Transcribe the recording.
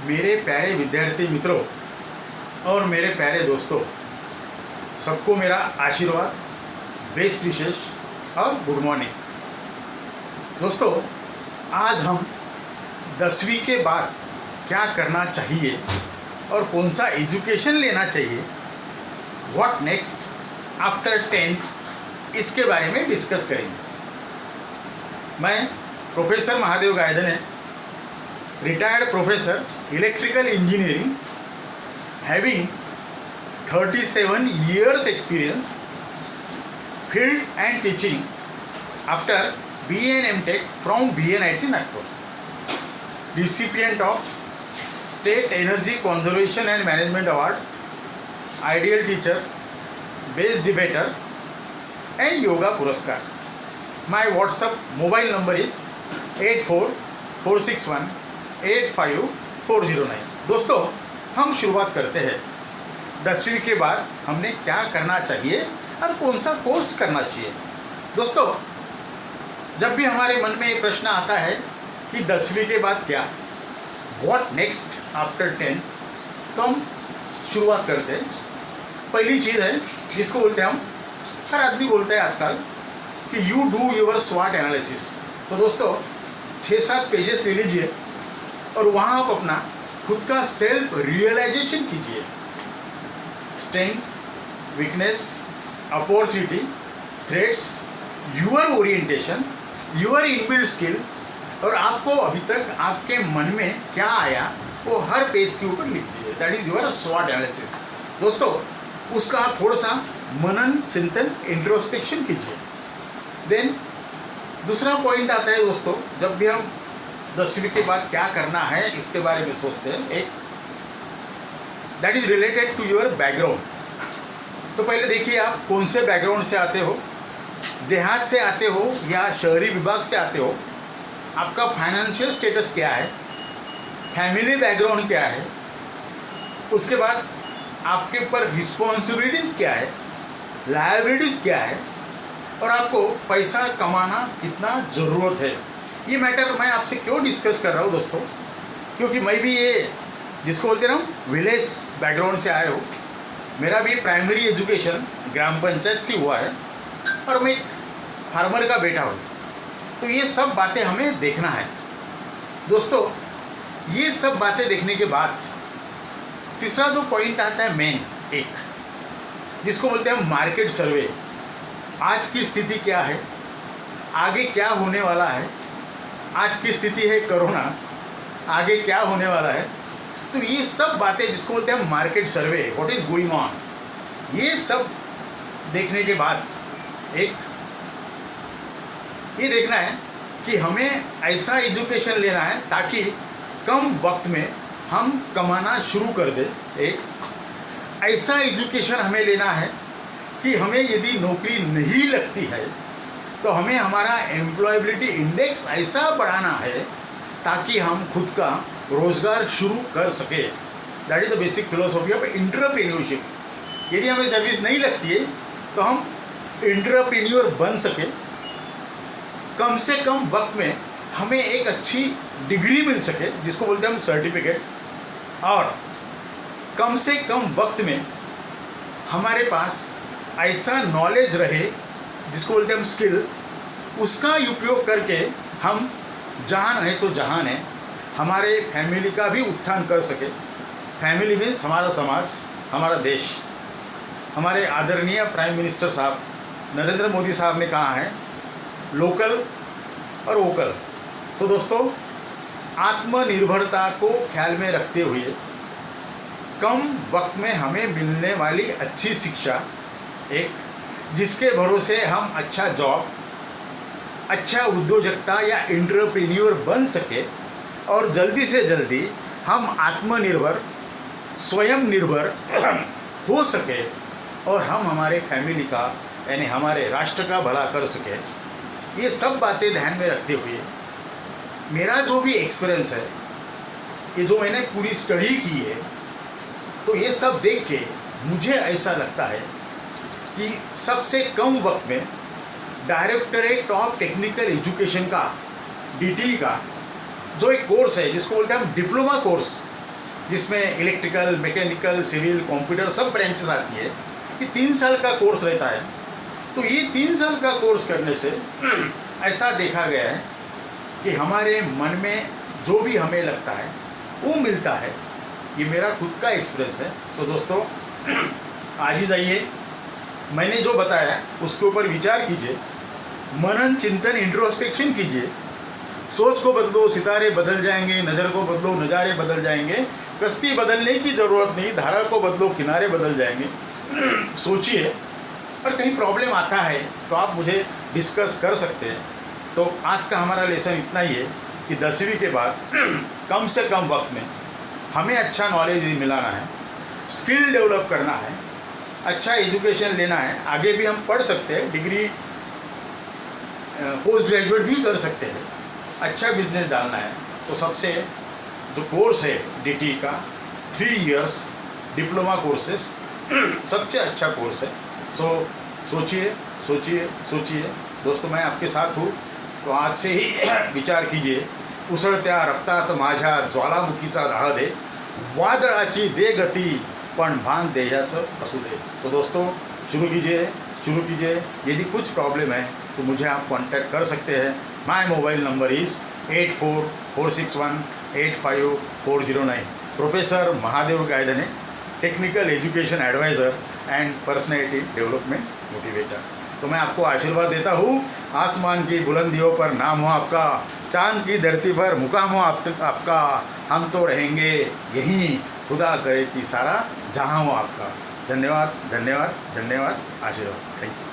मेरे प्यारे विद्यार्थी मित्रों और मेरे प्यारे दोस्तों, सबको मेरा आशीर्वाद, बेस्ट विशेष और गुड मॉर्निंग। दोस्तों, आज हम 10वीं के बाद क्या करना चाहिए और कौन सा एजुकेशन लेना चाहिए, व्हाट नेक्स्ट आफ्टर 10th, इसके बारे में डिस्कस करेंगे। मैं professor Mahadev Gaydhane, retired professor electrical engineering, having 37 years experience field and teaching after BA and MTech from BNIT Nagpur, recipient of State Energy Conservation and Management Award, Ideal Teacher, Best Debater and Yoga Puraskar. My WhatsApp mobile number is 8446185409। दोस्तों, हम शुरुआत करते हैं 10वीं के बाद हमने क्या करना चाहिए और कौन सा कोर्स करना चाहिए। दोस्तों, जब भी हमारे मन में ये प्रश्न आता है कि 10वीं के बाद क्या, व्हाट नेक्स्ट आफ्टर 10th, तो हम शुरुआत करते हैं। पहली चीज़ है जिसको बोलते हैं, हम हर आदमी बोलता है आजकल कि यू डू योर स्वॉट एनालिसिस। तो दोस्तों, 6-7 पेजेस ले लीजिए और वहाँ आप अपना खुद का सेल्फ रियलाइजेशन कीजिए। Strength, weakness, opportunity, threats, your orientation, your inbuilt skill, और आपको अभी तक आपके मन में क्या आया वो हर पेज के ऊपर लिख दीजिए। दैट इज यूर स्वॉट एनालिसिस। दोस्तों, उसका आप थोड़ा सा मनन चिंतन इंट्रोस्पेक्शन कीजिए। देन दूसरा पॉइंट आता है दोस्तों, जब भी हम 10वीं के बाद क्या करना है इसके बारे में सोचते हैं, एक that is related to your background. तो पहले देखिए, आप कौन से बैकग्राउंड से आते हो, देहात से आते हो या शहरी विभाग से आते हो, आपका फाइनेंशियल स्टेटस क्या है, फैमिली बैकग्राउंड क्या है, उसके बाद आपके ऊपर रिस्पॉन्सिबिलिटीज़ क्या है, लायबिलिटीज़ क्या है, और आपको पैसा कमाना कितना ज़रूरत है। ये मैटर मैं आपसे क्यों डिस्कस कर रहा हूँ दोस्तों, क्योंकि मैं भी ये जिसको बोलते हैं ना विलेज बैकग्राउंड से आया हूँ। मेरा भी प्राइमरी एजुकेशन ग्राम पंचायत से हुआ है और मैं एक फार्मर का बेटा हूँ। तो ये सब बातें हमें देखना है दोस्तों। ये सब बातें देखने के बाद तीसरा जो पॉइंट आता है मेन, एक जिसको बोलते हैं मार्केट सर्वे। आज की स्थिति क्या है, आगे क्या होने वाला है, आज की स्थिति है कोरोना, आगे क्या होने वाला है। तो ये सब बातें जिसको बोलते हैं market survey, what is going on, ये सब देखने के बाद एक ये देखना है कि हमें ऐसा एजुकेशन लेना है ताकि कम वक्त में हम कमाना शुरू कर दें। एक ऐसा एजुकेशन हमें लेना है कि हमें यदि नौकरी नहीं लगती है तो हमें हमारा एम्प्लॉयबिलिटी इंडेक्स ऐसा बढ़ाना है ताकि हम खुद का रोज़गार शुरू कर सके। That is the basic philosophy of entrepreneurship. यदि हमें सर्विस नहीं लगती है तो हम एंटरप्रेन्योर बन सके, कम से कम वक्त में हमें एक अच्छी डिग्री मिल सके जिसको बोलते हैं हम सर्टिफिकेट, और कम से कम वक्त में हमारे पास ऐसा नॉलेज रहे जिसको बोलते हैं हम स्किल, उसका उपयोग करके हम जहान है तो जहान है हमारे फैमिली का भी उत्थान कर सके। फैमिली मीन्स हमारा समाज, हमारा देश। हमारे आदरणीय प्राइम मिनिस्टर साहब नरेंद्र मोदी साहब ने कहा है, लोकल और वोकल। सो दोस्तों, आत्मनिर्भरता को ख्याल में रखते हुए कम वक्त में हमें मिलने वाली अच्छी शिक्षा, एक जिसके भरोसे हम अच्छा जॉब, अच्छा उद्योजकता या एंटरप्रेन्योर बन सके और जल्दी से जल्दी हम आत्मनिर्भर, स्वयं निर्भर हो सके और हम हमारे फैमिली का यानी हमारे राष्ट्र का भला कर सके। ये सब बातें ध्यान में रखते हुए मेरा जो भी एक्सपीरियंस है, ये जो मैंने पूरी स्टडी की है, तो ये सब देख के मुझे ऐसा लगता है कि सबसे कम वक्त में डायरेक्टरेट ऑफ टेक्निकल एजुकेशन का, DTE का जो एक कोर्स है जिसको बोलते हैं हम डिप्लोमा कोर्स, जिसमें इलेक्ट्रिकल, मैकेनिकल, सिविल, कंप्यूटर सब ब्रांचेस आती है, कि 3 साल का कोर्स रहता है। तो ये 3 साल का कोर्स करने से ऐसा देखा गया है कि हमारे मन में जो भी हमें लगता है वो मिलता है। ये मेरा खुद का एक्सपीरियंस है। तो दोस्तों आज ही जाइए, मैंने जो बताया उसके ऊपर विचार कीजिए, मनन चिंतन इंट्रोस्पेक्शन कीजिए, सोच को बदलो, सितारे बदल जाएंगे, नज़र को बदलो, नज़ारे बदल जाएंगे। कश्ती बदलने की ज़रूरत नहीं, धारा को बदलो, किनारे बदल जाएंगे। सोचिए, और कहीं प्रॉब्लम आता है तो आप मुझे डिस्कस कर सकते हैं। तो आज का हमारा लेसन इतना ही है कि 10वीं के बाद कम से कम वक्त में हमें अच्छा नॉलेज मिलाना है, स्किल डेवलप करना है, अच्छा एजुकेशन लेना है। आगे भी हम पढ़ सकते हैं, डिग्री पोस्ट ग्रेजुएट भी कर सकते हैं, अच्छा बिजनेस डालना है। तो सबसे जो कोर्स है DT का 3 इयर्स डिप्लोमा कोर्सेस सबसे अच्छा कोर्स है। सोचिए सोचिए सोचिए दोस्तों, मैं आपके साथ हूँ। तो आज से ही विचार कीजिए, उसळत्या रक्तात माझ्या ज्वालामुखीचा दाह दे, वादळाची दे गती पण भान देयाचं असू दे। तो दोस्तों शुरू कीजिए। यदि कुछ प्रॉब्लम है तो मुझे आप कांटेक्ट कर सकते हैं। My mobile number is 8446185409। Professor Mahadev Gaidhane, technical education adviser and personality development motivator. तो मैं आपको आशीर्वाद देता हूँ, आसमान की बुलंदियों पर नाम हो आपका, चांद की धरती पर मुकाम हो आपका, हम तो रहेंगे यहीं, खुदा करे कि सारा जहां हो आपका। धन्यवाद धन्यवाद धन्यवाद, आशीर्वाद, थैंक यू।